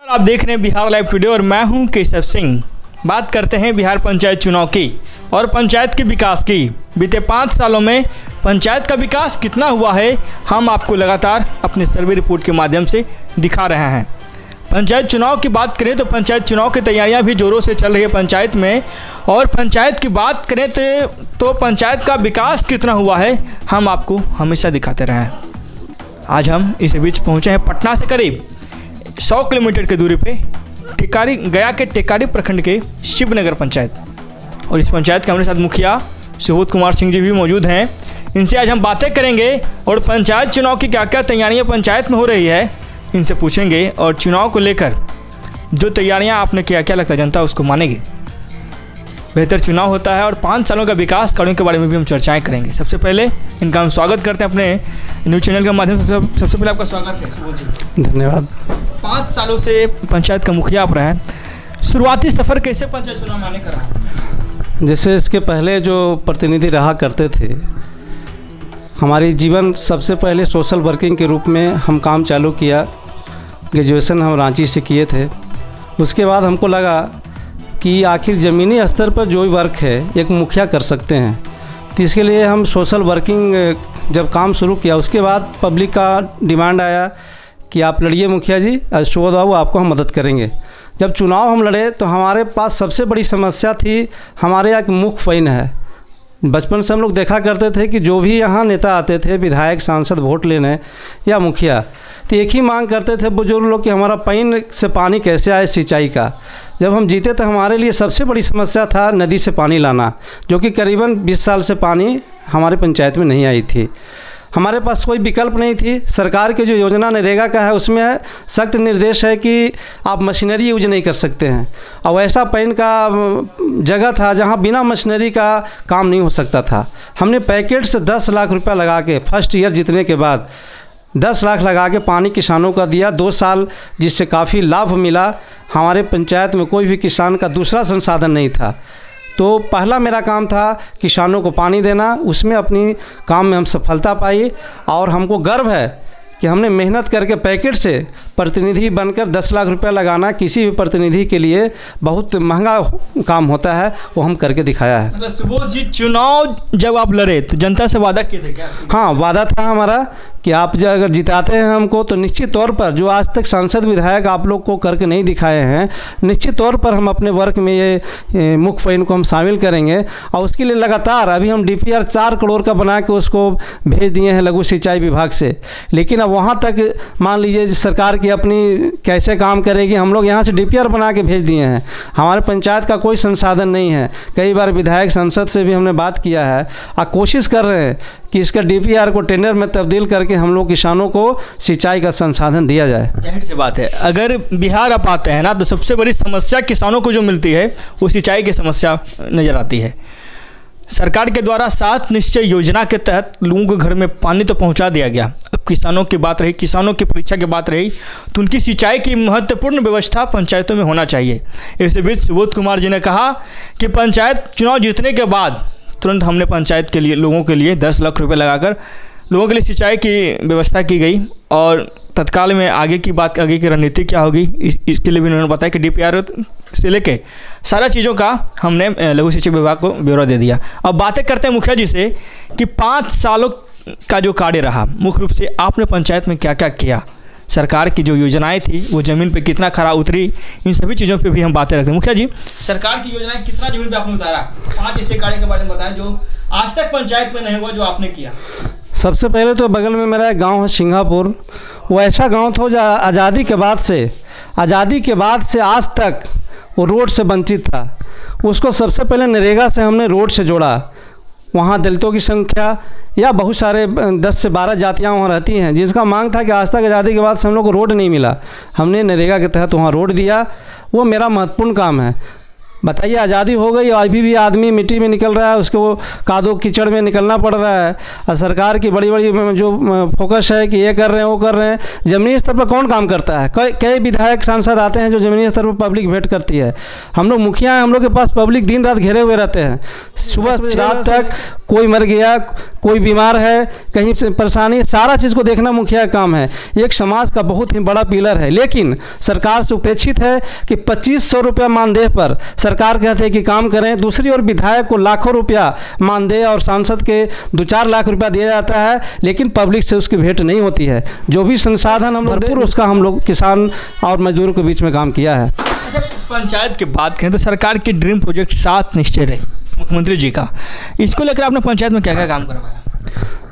आप देख रहे हैं बिहार लाइव टुडे और मैं हूं केशव सिंह। बात करते हैं बिहार पंचायत चुनाव की और पंचायत के विकास की। बीते 5 सालों में पंचायत का विकास कितना हुआ है, हम आपको लगातार अपने सर्वे रिपोर्ट के माध्यम से दिखा रहे हैं। पंचायत चुनाव की बात करें तो पंचायत चुनाव की तैयारियां भी जोरों से चल रही है पंचायत में, और पंचायत की बात करें तो पंचायत का विकास कितना हुआ है हम आपको हमेशा दिखाते रहे हैं। आज हम इस बीच पहुंचे हैं पटना से करीब 100 किलोमीटर की दूरी पे गया के टेकारी प्रखंड के शिवनगर पंचायत, और इस पंचायत के हमारे साथ मुखिया सुबोध कुमार सिंह जी भी मौजूद हैं। इनसे आज हम बातें करेंगे और पंचायत चुनाव की क्या क्या तैयारियां पंचायत में हो रही है इनसे पूछेंगे, और चुनाव को लेकर जो तैयारियां आपने किया, क्या लगता है जनता उसको मानेगी। बेहतर चुनाव होता है और 5 सालों का विकास कार्यों के बारे में भी हम चर्चाएं करेंगे। सबसे पहले इनका हम स्वागत करते हैं अपने न्यूज़ चैनल के माध्यम से। सबसे पहले आपका स्वागत है सुबोध जी। धन्यवाद। 5 सालों से पंचायत का मुखिया आप रहे हैं, शुरुआती सफ़र कैसे पंचायत चुनाव में आने का रहा? जैसे इसके पहले जो प्रतिनिधि रहा करते थे, हमारी जीवन सबसे पहले सोशल वर्किंग के रूप में हम काम चालू किया। ग्रेजुएशन हम रांची से किए थे। उसके बाद हमको लगा कि आखिर ज़मीनी स्तर पर जो भी वर्क है एक मुखिया कर सकते हैं, तो इसके लिए हम सोशल वर्किंग जब काम शुरू किया, उसके बाद पब्लिक का डिमांड आया कि आप लड़िए मुखिया जी, सुबोध बाबू आपको हम मदद करेंगे। जब चुनाव हम लड़े तो हमारे पास सबसे बड़ी समस्या थी, हमारे यहाँ मुख्य फ़ैन है। बचपन से हम लोग देखा करते थे कि जो भी यहाँ नेता आते थे, विधायक सांसद वोट लेने या मुखिया, तो एक ही मांग करते थे बुजुर्ग लोग कि हमारा पैन से पानी कैसे आए सिंचाई का। जब हम जीते तो हमारे लिए सबसे बड़ी समस्या था नदी से पानी लाना, जो कि करीबन 20 साल से पानी हमारे पंचायत में नहीं आई थी। हमारे पास कोई विकल्प नहीं थी। सरकार की जो योजना नरेगा का है उसमें सख्त निर्देश है कि आप मशीनरी यूज नहीं कर सकते हैं, और ऐसा पैन का जगह था जहां बिना मशीनरी का काम नहीं हो सकता था। हमने पैकेट से 10 लाख रुपया लगा के फर्स्ट ईयर जीतने के बाद 10 लाख लगा के पानी किसानों का दिया 2 साल, जिससे काफ़ी लाभ मिला। हमारे पंचायत में कोई भी किसान का दूसरा संसाधन नहीं था, तो पहला मेरा काम था किसानों को पानी देना। उसमें अपनी काम में हम सफलता पाई, और हमको गर्व है कि हमने मेहनत करके पैकेट से प्रतिनिधि बनकर 10 लाख रुपया लगाना किसी भी प्रतिनिधि के लिए बहुत महंगा काम होता है, वो हम करके दिखाया है। मतलब सुबोध जी, चुनाव जब आप लड़े तो जनता से वादा किए थे क्या? हाँ, वादा था हमारा कि आप जब अगर जिताते हैं हमको तो निश्चित तौर पर जो आज तक सांसद विधायक आप लोग को करके नहीं दिखाए हैं, निश्चित तौर पर हम अपने वर्क में ये मुख्य फ़ैन को हम शामिल करेंगे। और उसके लिए लगातार अभी हम DPR 4 करोड़ का बना के उसको भेज दिए हैं लघु सिंचाई विभाग से। लेकिन अब वहाँ तक मान लीजिए सरकार की अपनी कैसे काम करेगी, हम लोग यहाँ से DPR बना के भेज दिए हैं। हमारे पंचायत का कोई संसाधन नहीं है। कई बार विधायक संसद से भी हमने बात किया है और कोशिश कर रहे हैं कि इसका DPR को टेंडर में तब्दील करके हम लोग किसानों को सिंचाई का संसाधन दिया जाए। जाहिर सी बात है, अगर बिहार आप आते हैं ना तो सबसे बड़ी समस्या किसानों को जो मिलती है वो सिंचाई की समस्या नज़र आती है। सरकार के द्वारा 7 निश्चय योजना के तहत लोगों के घर में पानी तो पहुंचा दिया गया। अब किसानों की बात रही, किसानों की परीक्षा की बात रही, तो उनकी सिंचाई की महत्वपूर्ण व्यवस्था पंचायतों में होना चाहिए। इसी बीच सुबोध कुमार जी ने कहा कि पंचायत चुनाव जीतने के बाद तुरंत हमने पंचायत के लिए लोगों के लिए 10 लाख रुपये लगाकर लोगों के लिए सिंचाई की व्यवस्था की गई, और तत्काल में आगे की रणनीति क्या होगी इसके लिए भी उन्होंने बताया कि DPR से लेके सारा चीज़ों का हमने लघु सिंचाई विभाग को ब्यौरा दे दिया। अब बातें करते हैं मुखिया जी से कि 5 सालों का जो कार्य रहा, मुख्य रूप से आपने पंचायत में क्या क्या किया, सरकार की जो योजनाएं थी वो ज़मीन पे कितना खरा उतरी, इन सभी चीज़ों पे भी हम बातें रखते हैं। मुखिया जी, सरकार की योजनाएं कितना ज़मीन पे आपने उतारा? 5 ऐसे कार्य के बारे में बताएं जो आज तक पंचायत में नहीं हुआ, जो आपने किया। सबसे पहले तो बगल में मेरा एक गाँव है सिंगापुर। वो ऐसा गाँव था जो आज़ादी के बाद से आज तक वो रोड से वंचित था। उसको सबसे पहले नरेगा से हमने रोड से जोड़ा। वहाँ दलितों की संख्या या बहुत सारे 10 से 12 जातियाँ वहाँ रहती हैं, जिसका मांग था कि आज तक आज़ादी के बाद से हम लोग को रोड नहीं मिला। हमने नरेगा के तहत वहाँ रोड दिया। वो मेरा महत्वपूर्ण काम है। बताइए, आज़ादी हो गई और अभी भी आदमी मिट्टी में निकल रहा है, उसको कादो कीचड़ में निकलना पड़ रहा है। और सरकार की बड़ी बड़ी जो फोकस है कि ये कर रहे हैं वो कर रहे हैं, ज़मीनी स्तर पर कौन काम करता है? कई विधायक सांसद आते हैं जो ज़मीनी स्तर पर पब्लिक भेंट करती है। हम लोग मुखिया हैं, हम लोग के पास पब्लिक दिन रात घेरे हुए रहते हैं। सुबह से रात तक कोई मर गया, कोई बीमार है, कहीं से परेशानी, सारा चीज़ को देखना मुखिया का काम है। एक समाज का बहुत ही बड़ा पिलर है, लेकिन सरकार से अपेक्षित है कि 2500 रुपया मानदेय पर सरकार कहते हैं कि काम करें। दूसरी ओर विधायक को लाखों रुपया मानदेय और सांसद के 2-4 लाख रुपया दिया जाता है, लेकिन पब्लिक से उसकी भेंट नहीं होती है। जो भी संसाधन हम भरपूर उसका हम लोग किसान और मजदूरों के बीच में काम किया है। अच्छा, पंचायत की बात करें तो सरकार की ड्रीम प्रोजेक्ट 7 निश्चय रही मुख्यमंत्री जी का, इसको लेकर आपने पंचायत में क्या क्या काम करवाया?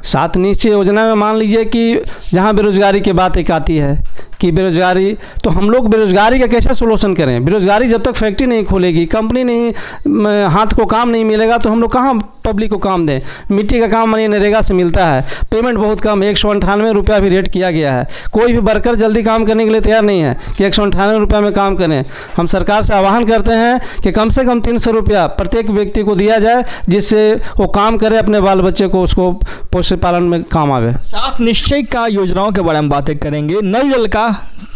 7 निश्चय योजना में मान लीजिए कि जहाँ बेरोजगारी की बात एक आती है कि बेरोजगारी, तो हम लोग बेरोजगारी का कैसे सोल्यूशन करें? बेरोजगारी जब तक फैक्ट्री नहीं खोलेगी, कंपनी नहीं, हाथ को काम नहीं मिलेगा, तो हम लोग कहाँ पब्लिक को काम दें? मिट्टी का काम नरेगा से मिलता है, पेमेंट बहुत कम, 198 रुपया भी रेट किया गया है। कोई भी वर्कर जल्दी काम करने के लिए तैयार नहीं है कि 198 रुपया में काम करें। हम सरकार से आह्वान करते हैं कि कम से कम 300 रुपया प्रत्येक व्यक्ति को दिया जाए, जिससे वो काम करे, अपने बाल बच्चे को उसको पोषण पालन में काम आवे। 7 निश्चय का योजनाओं के बारे में बातें करेंगे। नल जल का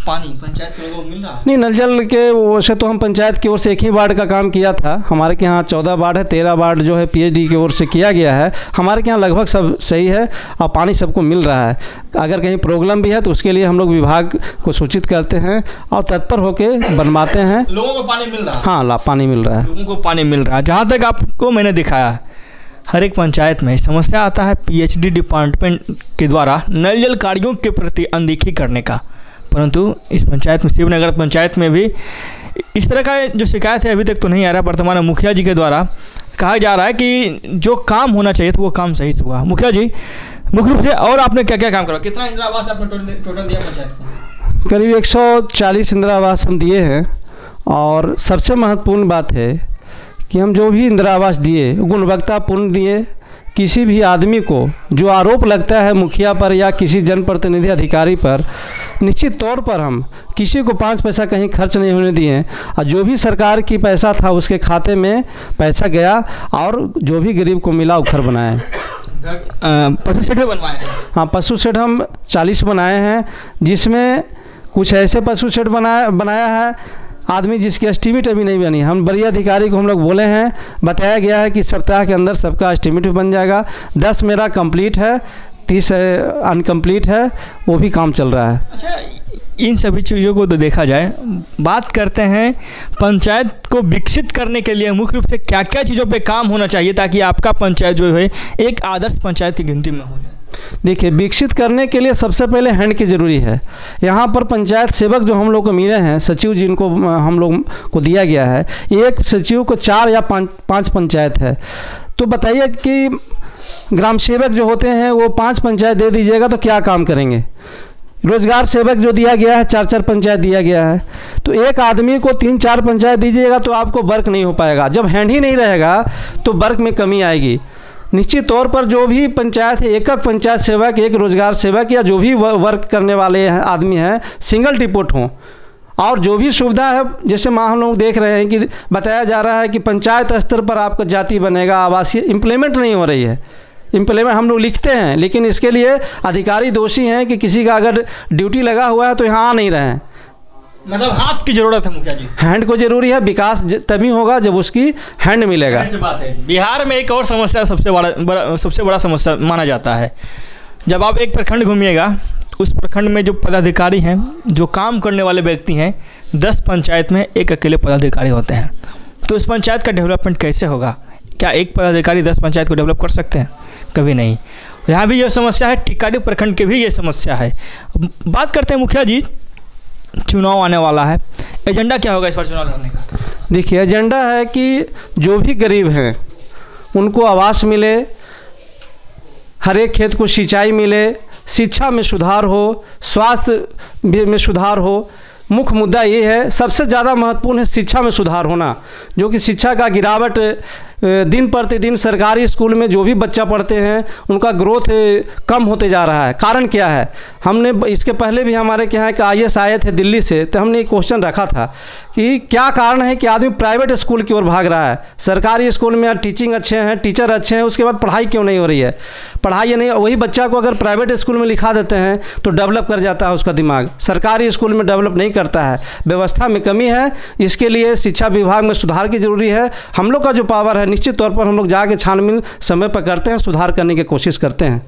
पानी पंचायत के लोगों को मिल रहा है? नहीं, नल जल के वैसे तो हम पंचायत की ओर से एक ही वार्ड का काम किया था। हमारे के यहाँ 14 वार्ड है, 13 वार्ड जो है पीएचडी की ओर से किया गया है। हमारे के यहाँ लगभग सब सही है और पानी सबको मिल रहा है। अगर कहीं प्रॉब्लम भी है तो उसके लिए हम लोग विभाग को सूचित करते हैं और तत्पर होकर बनवाते हैं। लोगों को पानी मिल रहा है? हाँ, पानी मिल रहा है, लोगों को पानी मिल रहा है। जहाँ तक आपको मैंने दिखाया, हर एक पंचायत में समस्या आता है पीएचडी डिपार्टमेंट के द्वारा नल जल कार्यों के प्रति अनदेखी करने का, परंतु इस पंचायत में, शिवनगर पंचायत में भी इस तरह का जो शिकायत है अभी तक तो नहीं आ रहा। वर्तमान मुखिया जी के द्वारा कहा जा रहा है कि जो काम होना चाहिए था वो काम सही से हुआ। मुखिया जी, मुख्य रूप से और आपने क्या क्या काम करवाया? कितना इंदिरा आवास आपने टोटल दिया पंचायत को? करीब 140 इंदिरा आवास हम दिए हैं। और सबसे महत्वपूर्ण बात है कि हम जो भी इंदिरा आवास दिए गुणवत्तापूर्ण दिए। किसी भी आदमी को जो आरोप लगता है मुखिया पर या किसी जनप्रतिनिधि अधिकारी पर, निश्चित तौर पर हम किसी को 5 पैसा कहीं खर्च नहीं होने दिए और जो भी सरकार की पैसा था उसके खाते में पैसा गया और जो भी गरीब को मिला वो घर बनाए। पशु शेड बनवाए हैं? हाँ, पशु शेड हम 40 बनाए हैं, जिसमें कुछ ऐसे पशु शेड बनाया है आदमी जिसकी एस्टीमेट अभी नहीं बनी। हम बड़ी अधिकारी को हम लोग बोले हैं, बताया गया है कि सप्ताह के अंदर सबका एस्टीमेट भी बन जाएगा। 10 मेरा कंप्लीट है, 30 अनकम्प्लीट है, वो भी काम चल रहा है। अच्छा, इन सभी चीज़ों को तो देखा जाए, बात करते हैं पंचायत को विकसित करने के लिए मुख्य रूप से क्या क्या चीज़ों पे काम होना चाहिए ताकि आपका पंचायत जो है एक आदर्श पंचायत की गिनती में हो जाए? देखिए, विकसित करने के लिए सबसे पहले हैंड की ज़रूरी है। यहाँ पर पंचायत सेवक जो हम लोग को मिले हैं, सचिव जिनको हम लोग को दिया गया है, एक सचिव को 4 या 5 पंचायत है। तो बताइए कि ग्राम सेवक जो होते हैं वो 5 पंचायत दे दीजिएगा तो क्या काम करेंगे? रोजगार सेवक जो दिया गया है 4-4 पंचायत दिया गया है, तो एक आदमी को 3-4 पंचायत दीजिएगा तो आपको वर्क नहीं हो पाएगा। जब हैंड ही नहीं रहेगा तो वर्क में कमी आएगी। निश्चित तौर पर जो भी पंचायत है, एक पंचायत सेवक, एक रोजगार सेवक या जो भी वर्क करने वाले आदमी हैं, सिंगल रिपोर्ट हों। और जो भी सुविधा है, जैसे हम लोग देख रहे हैं कि बताया जा रहा है कि पंचायत स्तर पर आपका जाति बनेगा, आवासीय, इम्प्लीमेंट नहीं हो रही है। इम्प्लीमेंट हम लोग लिखते हैं, लेकिन इसके लिए अधिकारी दोषी हैं कि किसी का अगर ड्यूटी लगा हुआ है तो यहाँ आ नहीं रहे हैं। मतलब हाथ की ज़रूरत है मुखिया जी, हैंड को जरूरी है। विकास तभी होगा जब उसकी हैंड मिलेगा। ऐसी बात है। बिहार में एक और समस्या सबसे बड़ा समस्या माना जाता है। जब आप एक प्रखंड घूमिएगा, उस प्रखंड में जो पदाधिकारी हैं, जो काम करने वाले व्यक्ति हैं, 10 पंचायत में एक अकेले पदाधिकारी होते हैं। तो इस पंचायत का डेवलपमेंट कैसे होगा? क्या एक पदाधिकारी 10 पंचायत को डेवलप कर सकते हैं? कभी नहीं। यहाँ भी यह समस्या है, टिक्काडी प्रखंड की भी ये समस्या है। बात करते हैं मुखिया जी, चुनाव आने वाला है, एजेंडा क्या होगा इस बार चुनाव लड़ने का? देखिए, एजेंडा है कि जो भी गरीब हैं उनको आवास मिले, हर एक खेत को सिंचाई मिले, शिक्षा में सुधार हो, स्वास्थ्य में सुधार हो। मुख्य मुद्दा ये है, सबसे ज़्यादा महत्वपूर्ण है शिक्षा में सुधार होना, जो कि शिक्षा का गिरावट दिन प्रतिदिन सरकारी स्कूल में जो भी बच्चा पढ़ते हैं उनका ग्रोथ कम होते जा रहा है। कारण क्या है? हमने इसके पहले भी हमारे यहाँ एक IAS आए थे दिल्ली से, तो हमने एक क्वेश्चन रखा था कि क्या कारण है कि आदमी प्राइवेट स्कूल की ओर भाग रहा है। सरकारी स्कूल में टीचिंग अच्छे हैं, टीचर अच्छे हैं, उसके बाद पढ़ाई क्यों नहीं हो रही है? पढ़ाई नहीं, वही बच्चा को अगर प्राइवेट स्कूल में लिखा देते हैं तो डेवलप कर जाता है उसका दिमाग। सरकारी स्कूल में डेवलप नहीं करता है, व्यवस्था में कमी है। इसके लिए शिक्षा विभाग में सुधार की ज़रूरी है। हम लोग का जो पावर है निश्चित तौर पर हम लोग जाके छानबीन समय पर करते हैं, सुधार करने की कोशिश करते हैं।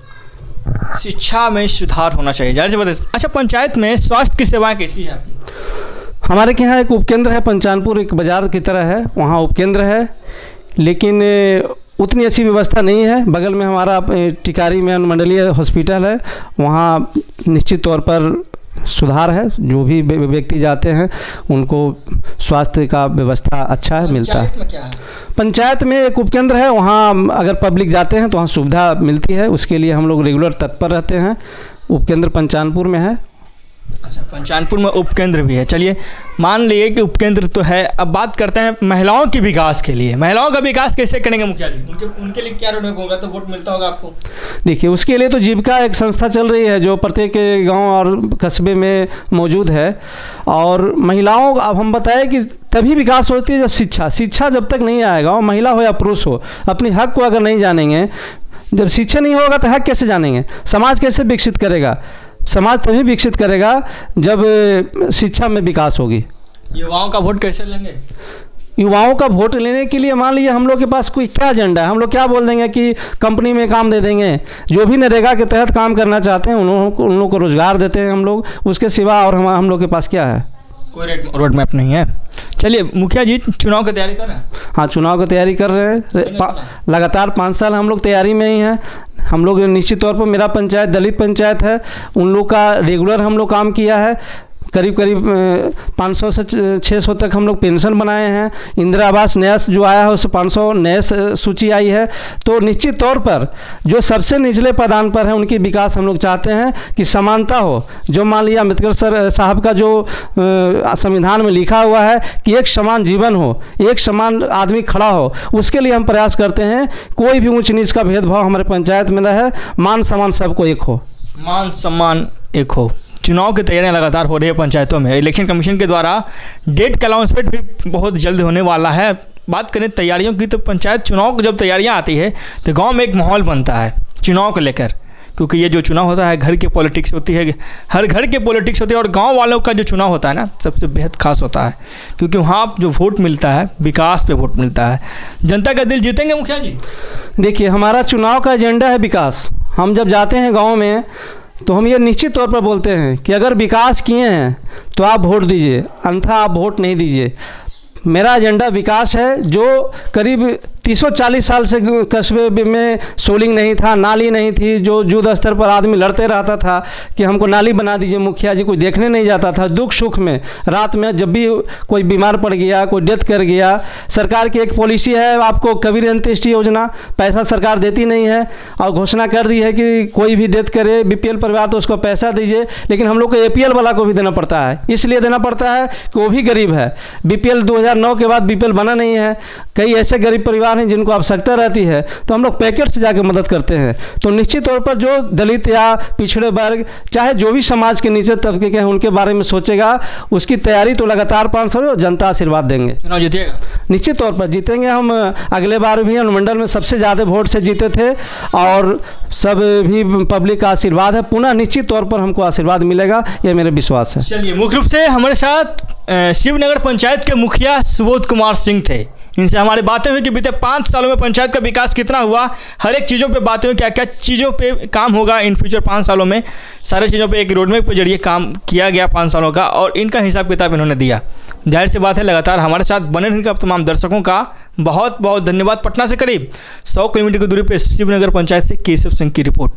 शिक्षा में सुधार होना चाहिए, जाहिर सी बात है। अच्छा, पंचायत में स्वास्थ्य की सेवाएं कैसी है आपकी? हमारे के यहाँ एक उपकेंद्र है, पंचानपुर एक बाज़ार की तरह है, वहाँ उपकेंद्र है, लेकिन उतनी अच्छी व्यवस्था नहीं है। बगल में हमारा टिकारी में अनुमंडलीय हॉस्पिटल है, वहाँ निश्चित तौर पर सुधार है। जो भी व्यक्ति जाते हैं उनको स्वास्थ्य का व्यवस्था अच्छा है, मिलता है। में क्या है? पंचायत में एक उपकेंद्र है, वहाँ अगर पब्लिक जाते हैं तो वहाँ सुविधा मिलती है, उसके लिए हम लोग रेगुलर तत्पर रहते हैं। उपकेंद्र पंचानपुर में है। अच्छा, पंचानपुर में उपकेंद्र भी है। चलिए, मान लिए कि उपकेंद्र तो है, अब बात करते हैं महिलाओं के विकास के लिए। महिलाओं का विकास कैसे करेंगे मुखिया जी? उनके लिए क्या रोड होगा तो वोट मिलता होगा आपको? देखिए, उसके लिए तो जीविका एक संस्था चल रही है जो प्रत्येक गांव और कस्बे में मौजूद है। और महिलाओं, अब हम बताएं कि तभी विकास होती है जब शिक्षा जब तक नहीं आएगा, और महिला हो या पुरुष हो, अपनी हक को अगर नहीं जानेंगे, जब शिक्षा नहीं होगा तो हक कैसे जानेंगे? समाज कैसे विकसित करेगा? समाज तभी विकसित करेगा जब शिक्षा में विकास होगी। युवाओं का वोट कैसे लेंगे? युवाओं का वोट लेने के लिए मान लीजिए हम लोग के पास कोई क्या एजेंडा है, हम लोग क्या बोल देंगे कि कंपनी में काम दे देंगे। जो भी नरेगा के तहत काम करना चाहते हैं उन लोगों को रोज़गार देते हैं हम लोग, उसके सिवा और हम लोग के पास क्या है? कोई रोड मैप नहीं है। चलिए मुखिया जी, चुनाव की तैयारी कर रहे हैं? हाँ, चुनाव की तैयारी कर रहे हैं। लगातार 5 साल हम लोग तैयारी में ही हैं। हम लोग निश्चित तौर पर, मेरा पंचायत दलित पंचायत है, उन लोग का रेगुलर हम लोग काम किया है। करीब 500 से 600 तक हम लोग पेंशन बनाए हैं। इंदिरा आवास नया जो आया है उससे 500 नए सूची आई है। तो निश्चित तौर पर जो सबसे निचले पदान पर है उनकी विकास हम लोग चाहते हैं कि समानता हो। जो मान लिया अम्बेडकर साहब का जो संविधान में लिखा हुआ है कि एक समान जीवन हो, एक समान आदमी खड़ा हो, उसके लिए हम प्रयास करते हैं। कोई भी ऊंच नीच का भेदभाव हमारे पंचायत में रहे, मान सम्मान सबको एक हो। मान सम्मान एक हो। चुनाव की तैयारियां लगातार हो रही है पंचायतों में। इलेक्शन कमीशन के द्वारा डेट का अनाउंसमेंट भी बहुत जल्द होने वाला है। बात करें तैयारियों की, तो पंचायत चुनाव की जब तैयारियां आती है तो गांव में एक माहौल बनता है चुनाव को लेकर, क्योंकि ये जो चुनाव होता है घर की पॉलिटिक्स होती है, हर घर की पॉलिटिक्स होती है। और गांव वालों का जो चुनाव होता है ना, सबसे बेहद खास होता है, क्योंकि वहाँ जो वोट मिलता है विकास पे वोट मिलता है। जनता का दिल जीतेंगे मुखिया जी? देखिए, हमारा चुनाव का एजेंडा है विकास। हम जब जाते हैं गाँव में तो हम ये निश्चित तौर पर बोलते हैं कि अगर विकास किए हैं तो आप वोट दीजिए, अन्यथा आप वोट नहीं दीजिए। मेरा एजेंडा विकास है। जो करीब 340 साल से कस्बे में सोलिंग नहीं था, नाली नहीं थी, जो युद्ध स्तर पर आदमी लड़ते रहता था कि हमको नाली बना दीजिए मुखिया जी, कोई देखने नहीं जाता था। दुख सुख में रात में जब भी कोई बीमार पड़ गया, कोई डेथ कर गया, सरकार की एक पॉलिसी है आपको कबीर अंत्येष्टि योजना, पैसा सरकार देती नहीं है और घोषणा कर दी है कि कोई भी डेथ करे बीपीएल परिवार तो उसको पैसा दीजिए, लेकिन हम लोग को एपीएल वाला को भी देना पड़ता है। इसलिए देना पड़ता है कि वो भी गरीब है। बीपीएल 2009 के बाद बीपीएल बना नहीं है। कई ऐसे गरीब परिवार हैं जिनको आवश्यकता रहती है, तो हम लोग पैकेट से जाकर मदद करते हैं। तो निश्चित तौर पर जो दलित या पिछड़े वर्ग, चाहे जो भी समाज के नीचे तबके के हैं, उनके बारे में सोचेगा, उसकी तैयारी तो लगातार 5 साल और जनता आशीर्वाद देंगे। चुनाव जीतिएगा? निश्चित तौर पर जीतेंगे। हम अगले बार भी अनुमंडल में सबसे ज़्यादा वोट से जीते थे और सब भी पब्लिक का आशीर्वाद है। पुनः निश्चित तौर पर हमको आशीर्वाद मिलेगा, ये मेरा विश्वास है। चलिए, मुख्य रूप से हमारे साथ शिवनगर पंचायत के मुखिया सुबोध कुमार सिंह थे। इनसे हमारी बातें हुई कि बीते 5 सालों में पंचायत का विकास कितना हुआ, हर एक चीज़ों पे बातें हुई, क्या क्या चीज़ों पे काम होगा इन फ्यूचर 5 सालों में। सारे चीज़ों पे एक रोडमैप के जरिए काम किया गया 5 सालों का, और इनका हिसाब किताब इन्होंने दिया। जाहिर सी बात है, लगातार हमारे साथ बने रहने का तमाम दर्शकों का बहुत बहुत धन्यवाद। पटना से करीब 100 किलोमीटर की दूरी पर शिवनगर पंचायत से केशव सिंह की रिपोर्ट।